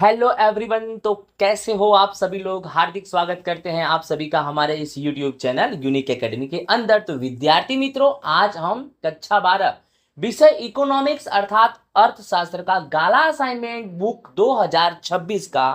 Hello everyone. तो कैसे हो आप सभी लोग। हार्दिक स्वागत करते हैं आप सभी का हमारे इस यूट्यूब चैनल यूनिक एकेडमी के अंदर। तो विद्यार्थी मित्रों, आज हम कक्षा 12 विषय इकोनॉमिक्स अर्थात अर्थशास्त्र का गाला असाइनमेंट बुक 2026 का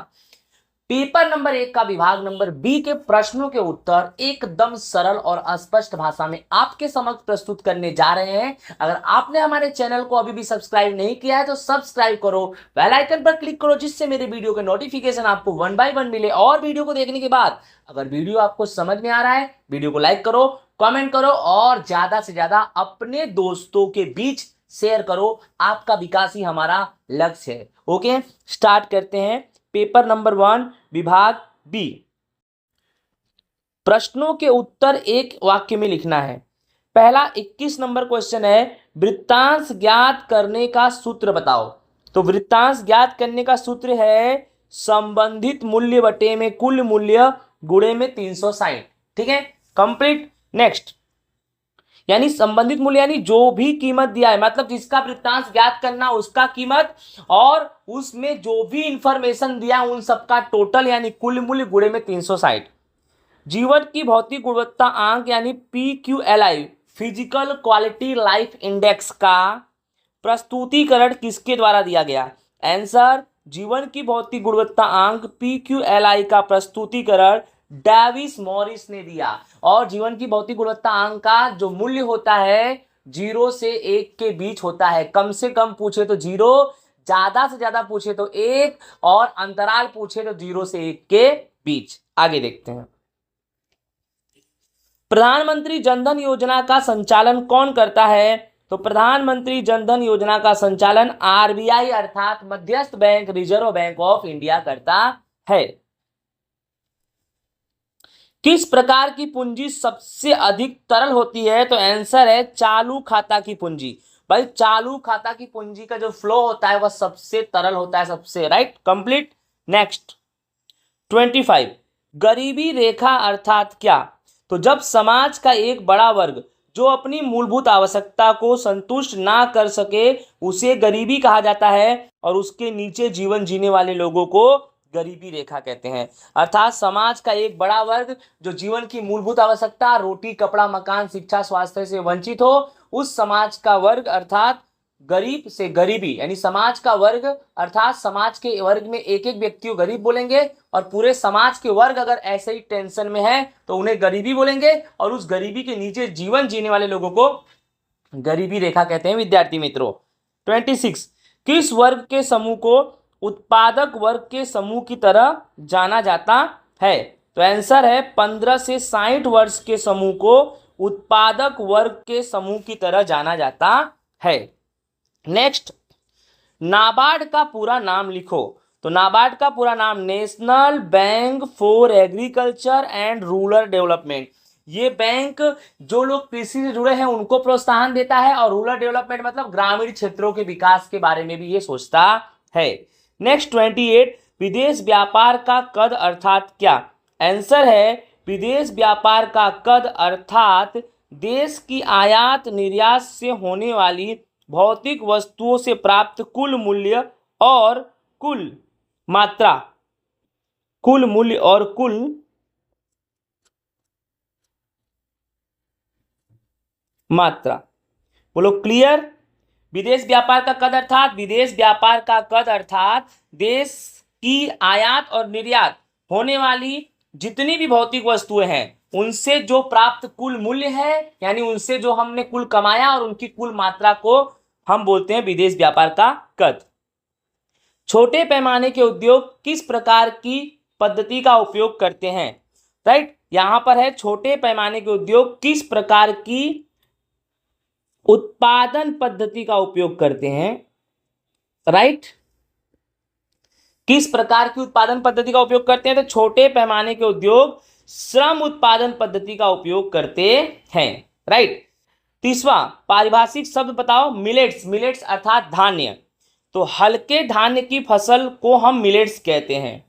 पेपर नंबर 1 का विभाग नंबर बी के प्रश्नों के उत्तर एकदम सरल और स्पष्ट भाषा में आपके समक्ष प्रस्तुत करने जा रहे हैं। अगर आपने हमारे चैनल को अभी भी सब्सक्राइब नहीं किया है तो सब्सक्राइब करो, बेल आइकन पर क्लिक करो, जिससे मेरे वीडियो के नोटिफिकेशन आपको वन बाय वन मिले। और वीडियो को देखने के बाद अगर वीडियो आपको समझ में आ रहा है, वीडियो को लाइक करो, कमेंट करो और ज्यादा से ज्यादा अपने दोस्तों के बीच शेयर करो। आपका विकास ही हमारा लक्ष्य है। ओके, स्टार्ट करते हैं। पेपर नंबर 1 विभाग बी। प्रश्नों के उत्तर एक वाक्य में लिखना है। पहला 21 नंबर क्वेश्चन है, वृत्तांश ज्ञात करने का सूत्र बताओ। तो वृत्तांश ज्ञात करने का सूत्र है संबंधित मूल्य बटे में कुल मूल्य गुणे में 360। ठीक है, कंप्लीट। नेक्स्ट, यानी संबंधित मूल्य यानी जो भी कीमत दिया है, मतलब जिसका वृत्तांश ज्ञात करना उसका कीमत, और उसमें जो भी इंफॉर्मेशन दिया है उन सबका टोटल यानी कुल मूल्य गुणे में 360। जीवन की भौतिक गुणवत्ता आंक यानी PQLI physical quality life index का प्रस्तुतिकरण किसके द्वारा दिया गया। आंसर, जीवन की भौतिक गुणवत्ता आंक PQLI का प्रस्तुतिकरण डेविस मॉरिस ने दिया। और जीवन की भौतिक गुणवत्ता आंक का जो मूल्य होता है 0 से 1 के बीच होता है। कम से कम पूछे तो 0, ज्यादा से ज्यादा पूछे तो 1, और अंतराल पूछे तो 0 से 1 के बीच। आगे देखते हैं। प्रधानमंत्री जनधन योजना का संचालन कौन करता है। तो प्रधानमंत्री जनधन योजना का संचालन RBI अर्थात मध्यस्थ bank reserve bank of India करता है। किस प्रकार की पूंजी सबसे अधिक तरल होती है। तो आंसर है चालू खाता की पूंजी। भाई, चालू खाता की पूंजी का जो फ्लो होता है वह सबसे तरल होता है, सबसे। Right, complete. नेक्स्ट 25, गरीबी रेखा अर्थात क्या। तो जब समाज का एक बड़ा वर्ग जो अपनी मूलभूत आवश्यकता को संतुष्ट ना कर सके उसे गरीबी कहा जाता है, और उसके नीचे जीवन जीने वाले लोगों को गरीबी रेखा कहते हैं। अर्थात समाज का एक बड़ा वर्ग जो जीवन की मूलभूत आवश्यकता रोटी कपड़ा मकान शिक्षा स्वास्थ्य से वंचित हो, उस समाज का वर्ग अर्थात गरीब से गरीबी यानी समाज का वर्ग अर्थात समाज के वर्ग में एक एक व्यक्ति को गरीब बोलेंगे, और पूरे समाज के वर्ग अगर ऐसे ही टेंशन में है तो उन्हें गरीबी बोलेंगे, और उस गरीबी के नीचे जीवन जीने वाले लोगों को गरीबी रेखा कहते हैं। विद्यार्थी मित्रों, 26, किस वर्ग के समूह को उत्पादक वर्ग के समूह की तरह जाना जाता है। तो आंसर है 15 से 60 वर्ष के समूह को उत्पादक वर्ग के समूह की तरह जाना जाता है। नेक्स्ट, नाबार्ड का पूरा नाम लिखो। तो नाबार्ड का पूरा नाम national bank for agriculture and rural development. ये बैंक जो लोग कृषि से जुड़े हैं उनको प्रोत्साहन देता है, और रूरल डेवलपमेंट मतलब ग्रामीण क्षेत्रों के विकास के बारे में भी ये सोचता है। नेक्स्ट 28, विदेश व्यापार का कद अर्थात क्या। आंसर है विदेश व्यापार का कद अर्थात देश की आयात निर्यात से होने वाली भौतिक वस्तुओं से प्राप्त कुल मूल्य और कुल मात्रा। कुल मूल्य और कुल मात्रा। बोलो क्लियर। विदेश व्यापार का कद अर्थात विदेश व्यापार का कद अर्थात देश की आयात और निर्यात होने वाली जितनी भी भौतिक वस्तुएं हैं उनसे जो प्राप्त कुल मूल्य है, यानी उनसे जो हमने कुल कमाया और उनकी कुल मात्रा को हम बोलते हैं विदेश व्यापार का कद। छोटे पैमाने के उद्योग किस प्रकार की पद्धति का उपयोग करते हैं। राइट, यहां पर है छोटे पैमाने के उद्योग किस प्रकार की उत्पादन पद्धति का उपयोग करते हैं। राइट, किस प्रकार की उत्पादन पद्धति का उपयोग करते हैं। तो छोटे पैमाने के उद्योग श्रम उत्पादन पद्धति का उपयोग करते हैं। राइट, 30वां पारिभाषिक शब्द बताओ। मिलेट्स। मिलेट्स अर्थात धान्य। तो हल्के धान्य की फसल को हम मिलेट्स कहते हैं।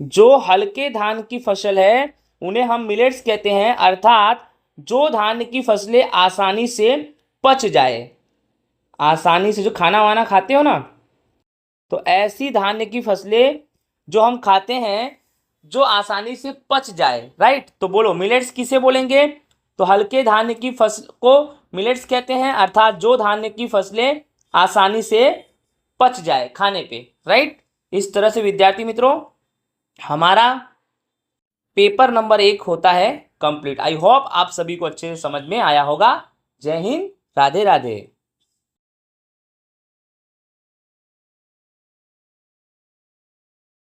जो हल्के धान की फसल है उन्हें हम मिलेट्स कहते हैं, अर्थात जो धान्य की फसलें आसानी से पच जाए। आसानी से जो खाना वाना खाते हो ना, तो ऐसी धान्य की फसलें जो हम खाते हैं, जो आसानी से पच जाए, राइट। तो बोलो मिलेट्स किसे बोलेंगे? तो हल्के धान्य की फसल को मिलेट्स कहते हैं, अर्थात जो धान्य की फसलें आसानी से पच जाए खाने पे, राइट। इस तरह से विद्यार्थी मित्रों हमारा पेपर नंबर 1 होता है कंप्लीट। आई होप आप सभी को अच्छे से समझ में आया होगा। जय हिंद, राधे राधे।